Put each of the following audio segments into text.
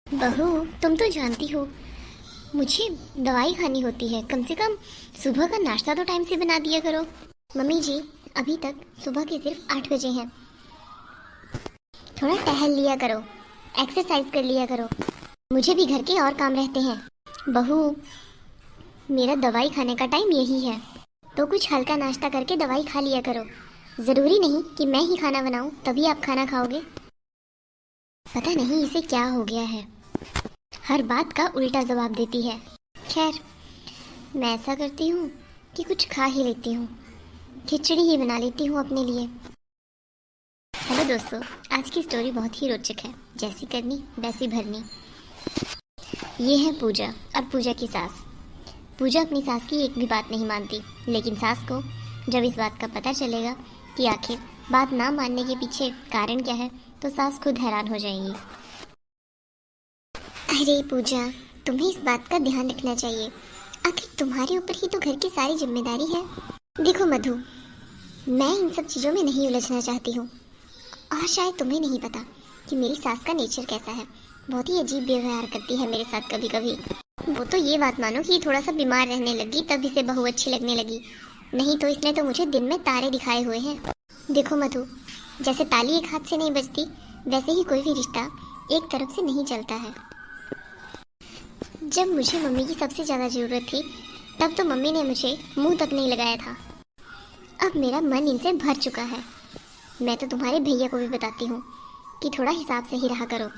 बहू, तुम तो जानती हो मुझे दवाई खानी होती है। कम से कम सुबह का नाश्ता तो टाइम से बना दिया करो। मम्मी जी, अभी तक सुबह के सिर्फ 8 बजे हैं। थोड़ा टहल लिया करो, एक्सरसाइज कर लिया करो। मुझे भी घर के और काम रहते हैं। बहू, मेरा दवाई खाने का टाइम यही है, तो कुछ हल्का नाश्ता करके दवाई खा लिया करो। ज़रूरी नहीं कि मैं ही खाना बनाऊं तभी आप खाना खाओगे। पता नहीं इसे क्या हो गया है, हर बात का उल्टा जवाब देती है। खैर, मैं ऐसा करती हूँ कि कुछ खा ही लेती हूँ। खिचड़ी ही बना लेती हूँ अपने लिए। हेलो दोस्तों, आज की स्टोरी बहुत ही रोचक है। जैसी करनी वैसी भरनी। ये है पूजा और पूजा की सास। पूजा अपनी सास की एक भी बात नहीं मानती, लेकिन सास को जब इस बात का पता चलेगा कि आखिर बात ना मानने के पीछे कारण क्या है, तो सास खुद हैरान हो जाएंगी। अरे पूजा, तुम्हें इस बात का ध्यान रखना चाहिए। आखिर तुम्हारे ऊपर ही तो घर की सारी जिम्मेदारी है। देखो मधु, मैं इन सब चीज़ों में नहीं उलझना चाहती हूँ। और शायद तुम्हें नहीं पता कि मेरी सास का नेचर कैसा है। बहुत ही अजीब व्यवहार करती है मेरे साथ कभी कभी। वो तो ये बात मानो कि थोड़ा सा बीमार रहने लगी तब इसे बहू अच्छी लगने लगी, नहीं तो इसने तो मुझे दिन में तारे दिखाए हुए हैं। देखो मधु, जैसे ताली एक हाथ से नहीं बजती, वैसे ही कोई भी रिश्ता एक तरफ से नहीं चलता है। जब मुझे मम्मी की सबसे ज़्यादा ज़रूरत थी, तब तो मम्मी ने मुझे मुंह तक नहीं लगाया था। अब मेरा मन इनसे भर चुका है। मैं तो तुम्हारे भैया को भी बताती हूँ कि थोड़ा हिसाब से ही रहा करो।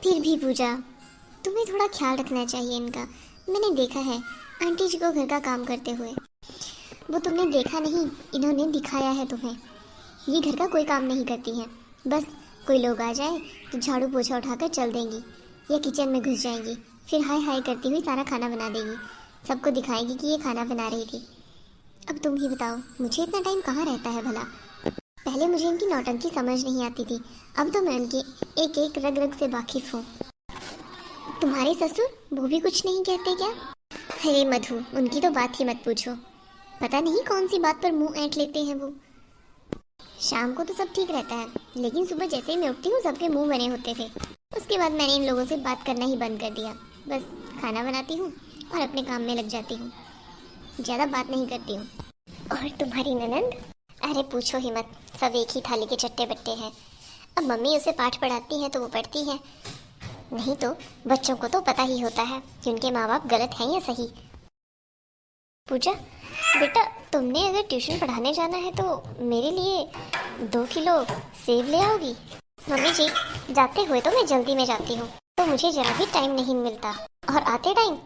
फिर भी पूजा, तुम्हें थोड़ा ख्याल रखना चाहिए इनका। मैंने देखा है आंटी जी को घर का काम करते हुए। वो तुमने देखा नहीं, इन्होंने दिखाया है तुम्हें। ये घर का कोई काम नहीं करती हैं। बस कोई लोग आ जाए तो झाड़ू पोछा उठाकर चल देंगी या किचन में घुस जाएंगी, फिर हाय हाय करती हुई सारा खाना बना देगी। सबको दिखाएगी कि ये खाना बना रही थी। अब तुम ही बताओ, मुझे इतना टाइम कहाँ रहता है भला। पहले मुझे इनकी नौटंकी समझ नहीं आती थी, अब तो मैं उनकी एक एक रग रग से वाकिफ हूँ। तुम्हारे ससुर, वो भी कुछ नहीं कहते क्या? अरे मधु, उनकी तो बात ही मत पूछो। पता नहीं कौन सी बात पर मुंह ऐंठ लेते हैं वो। शाम को तो सब ठीक रहता है, लेकिन सुबह जैसे ही मैं उठती हूँ सबके मुंह बने होते थे। उसके बाद मैंने इन लोगों से बात करना ही बंद कर दिया। बस खाना बनाती हूँ और अपने काम में लग जाती हूँ, ज़्यादा बात नहीं करती हूँ। और तुम्हारी ननंद? अरे पूछो ही मत, सब एक ही थाली के चट्टे बट्टे हैं। अब मम्मी उसे पाठ पढ़ाती हैं तो वो पढ़ती है, नहीं तो बच्चों को तो पता ही होता है कि उनके माँ बाप गलत हैं या सही। पूजा बेटा, तुमने अगर ट्यूशन पढ़ाने जाना है तो मेरे लिए 2 किलो सेब ले आओगी? मम्मी जी, जाते हुए तो मैं जल्दी में जाती हूँ, तो मुझे जरा भी टाइम नहीं मिलता, और आते टाइम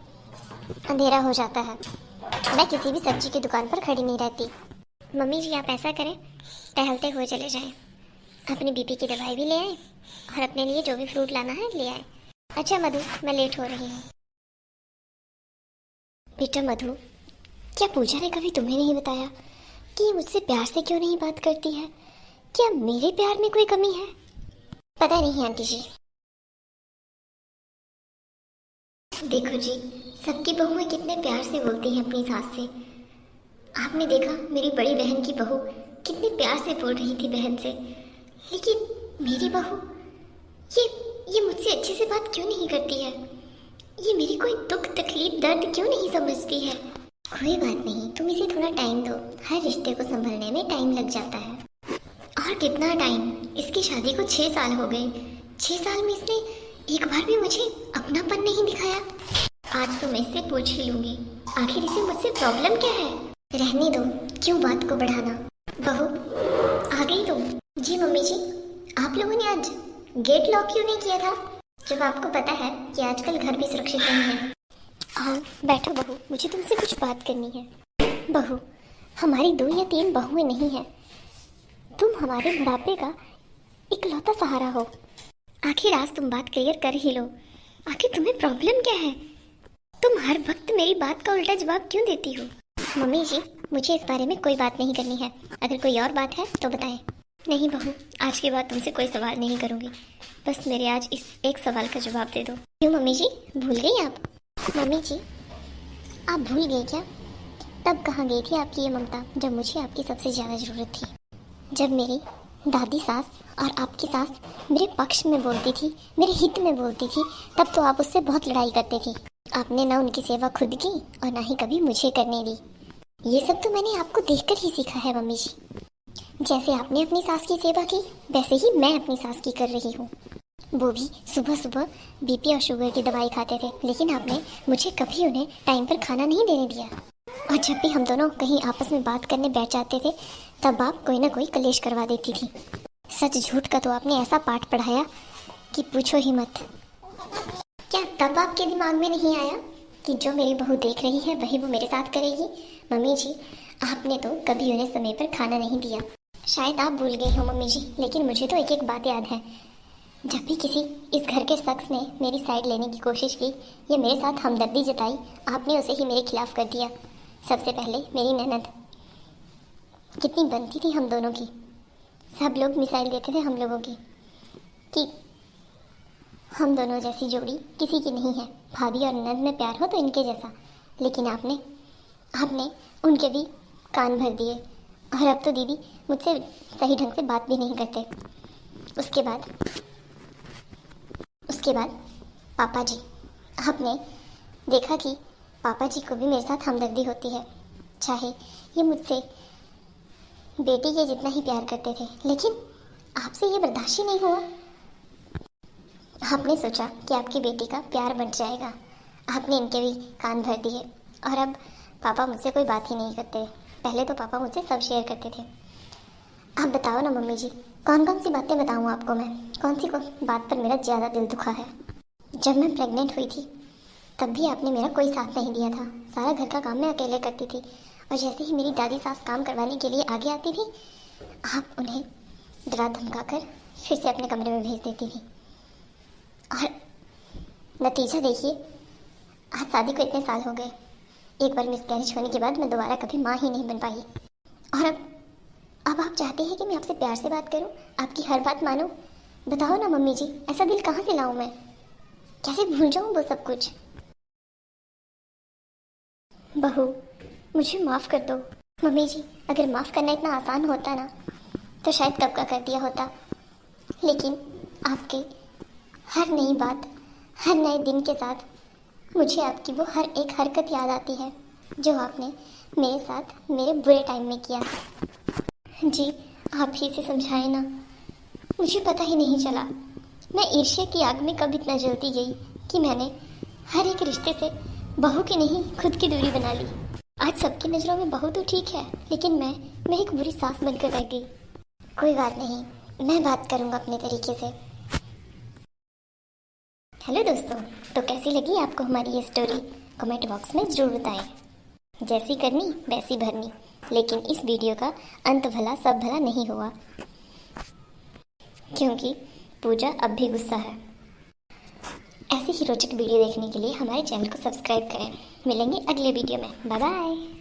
अंधेरा हो जाता है। मैं किसी भी सब्जी की दुकान पर खड़ी नहीं रहती। मम्मी जी, आप ऐसा करें, टहलते हुए चले जाएं। अपनी बीपी की दवाई भी ले आए और अपने लिए जो भी फ्रूट लाना है ले आए। अच्छा मधु, मैं लेट हो रही हूँ। बेटा मधु, क्या पूजा ने कभी तुम्हें नहीं बताया कि ये मुझसे प्यार से क्यों नहीं बात करती है? क्या मेरे प्यार में कोई कमी है? पता नहीं आंटी जी। देखो जी, सबकी बहुएं कितने प्यार से बोलती हैं अपनी सास से। आपने देखा मेरी बड़ी बहन की बहू कितने प्यार से बोल रही थी बहन से, लेकिन मेरी बहू ये मुझसे अच्छे से बात क्यों नहीं करती है? ये मेरी कोई दुख तकलीफ दर्द क्यों नहीं समझती है? कोई बात नहीं, तुम इसे थोड़ा टाइम दो। हर रिश्ते को संभलने में टाइम लग जाता है। और कितना टाइम? इसकी शादी को 6 साल हो गए। 6 साल में इसने एक बार भी मुझे अपनापन नहीं दिखाया। आज तो मैं इससे पूछ ही लूंगी, आखिर इसे मुझसे प्रॉब्लम क्या है। रहने दो, क्यों बात को बढ़ाना। बहू, आ गई तुम? जी मम्मी जी। आप लोगों ने आज गेट लॉक क्यों नहीं किया था, जब आपको पता है कि आजकल घर भी सुरक्षित नहीं है? हाँ बैठो बहू, मुझे तुमसे कुछ बात करनी है। बहू, हमारी 2 या 3 बहुएं नहीं हैं। तुम हमारे बुढ़ापे का इकलौता सहारा हो। आखिर आज तुम बात क्लियर कर ही लो। आखिर तुम्हें प्रॉब्लम क्या है? तुम हर वक्त मेरी बात का उल्टा जवाब क्यों देती हो? मम्मी जी, मुझे इस बारे में कोई बात नहीं करनी है। अगर कोई और बात है तो बताएं। नहीं बहू, आज के बाद तुमसे कोई सवाल नहीं करूँगी। बस मेरे आज इस एक सवाल का जवाब दे दो। क्यों मम्मी जी, भूल गई आप? मम्मी जी, आप भूल गई क्या? तब कहाँ गई थी आपकी ये ममता, जब मुझे आपकी सबसे ज़्यादा ज़रूरत थी? जब मेरी दादी सास और आपकी सास मेरे पक्ष में बोलती थी, मेरे हित में बोलती थी, तब तो आप उससे बहुत लड़ाई करते थे। आपने ना उनकी सेवा खुद की और ना ही कभी मुझे करने दी। ये सब तो मैंने आपको देखकर ही सीखा है मम्मी जी। जैसे आपने अपनी सास की सेवा की, वैसे ही मैं अपनी सास की कर रही हूँ। वो भी सुबह सुबह बीपी और शुगर की दवाई खाते थे, लेकिन आपने मुझे कभी उन्हें टाइम पर खाना नहीं देने दिया। और जब भी हम दोनों कहीं आपस में बात करने बैठ जाते थे, तब आप कोई ना कोई कलेश करवा देती थी। सच झूठ का तो आपने ऐसा पाठ पढ़ाया कि पूछो ही मत। क्या तब आपके दिमाग में नहीं आया कि जो मेरी बहू देख रही है वही वो मेरे साथ करेगी? मम्मी जी, आपने तो कभी उन्हें समय पर खाना नहीं दिया। शायद आप भूल गई हो मम्मी जी, लेकिन मुझे तो एक एक बात याद है। जब भी किसी इस घर के शख्स ने मेरी साइड लेने की कोशिश की या मेरे साथ हमदर्दी जताई, आपने उसे ही मेरे खिलाफ कर दिया। सबसे पहले मेरी ननद, कितनी बनती थी हम दोनों की। सब लोग मिसाइल देते थे हम लोगों की कि हम दोनों जैसी जोड़ी किसी की नहीं है। भाभी और ननद में प्यार हो तो इनके जैसा। लेकिन आपने उनके भी कान भर दिए। और अब तो दीदी मुझसे सही ढंग से बात भी नहीं करते। उसके बाद पापा जी, आपने देखा कि पापा जी को भी मेरे साथ हमदर्दी होती है। चाहे ये मुझसे बेटी के जितना ही प्यार करते थे, लेकिन आपसे ये बर्दाश्त ही नहीं हुआ। आपने सोचा कि आपकी बेटी का प्यार बढ़ जाएगा। आपने इनके भी कान भर दिए और अब पापा मुझसे कोई बात ही नहीं करते। पहले तो पापा मुझसे सब शेयर करते थे। आप बताओ ना मम्मी जी, कौन कौन सी बातें बताऊँ आपको मैं? कौन सी बात पर मेरा ज़्यादा दिल दुखा है? जब मैं प्रेग्नेंट हुई थी तब भी आपने मेरा कोई साथ नहीं दिया था। सारा घर का काम मैं अकेले करती थी और जैसे ही मेरी दादी सास काम करवाने के लिए आगे आती थी, आप उन्हें डरा धमका कर फिर से अपने कमरे में भेज देती थी। और नतीजा देखिए, आज शादी को इतने साल हो गए। एक बार मिसकैरेज होने के बाद मैं दोबारा कभी माँ ही नहीं बन पाई। और अब आप चाहते हैं कि मैं आपसे प्यार से बात करूं, आपकी हर बात मानूं? बताओ ना मम्मी जी, ऐसा दिल कहाँ से लाऊं मैं? कैसे भूल जाऊं वो सब कुछ? बहू, मुझे माफ़ कर दो। मम्मी जी, अगर माफ़ करना इतना आसान होता ना तो शायद कब का कर दिया होता। लेकिन आपके हर नई बात, हर नए दिन के साथ मुझे आपकी वो हर एक हरकत याद आती है जो आपने मेरे साथ मेरे बुरे टाइम में किया। जी, आप ही से समझाए ना, मुझे पता ही नहीं चला। मैं ईर्ष्या की आग में कब इतना जलती गई कि मैंने हर एक रिश्ते से बहू की नहीं खुद की दूरी बना ली। आज सबकी नज़रों में बहू तो ठीक है, लेकिन मैं एक बुरी सास बनकर रह गई। कोई बात नहीं, मैं बात करूँगा अपने तरीके से। हेलो दोस्तों, तो कैसी लगी आपको हमारी ये स्टोरी? कमेंट बॉक्स में ज़रूर बताएं। जैसी करनी वैसी भरनी, लेकिन इस वीडियो का अंत भला सब भला नहीं हुआ, क्योंकि पूजा अब भी गुस्सा है। ऐसी ही रोचक वीडियो देखने के लिए हमारे चैनल को सब्सक्राइब करें। मिलेंगे अगले वीडियो में। Bye bye.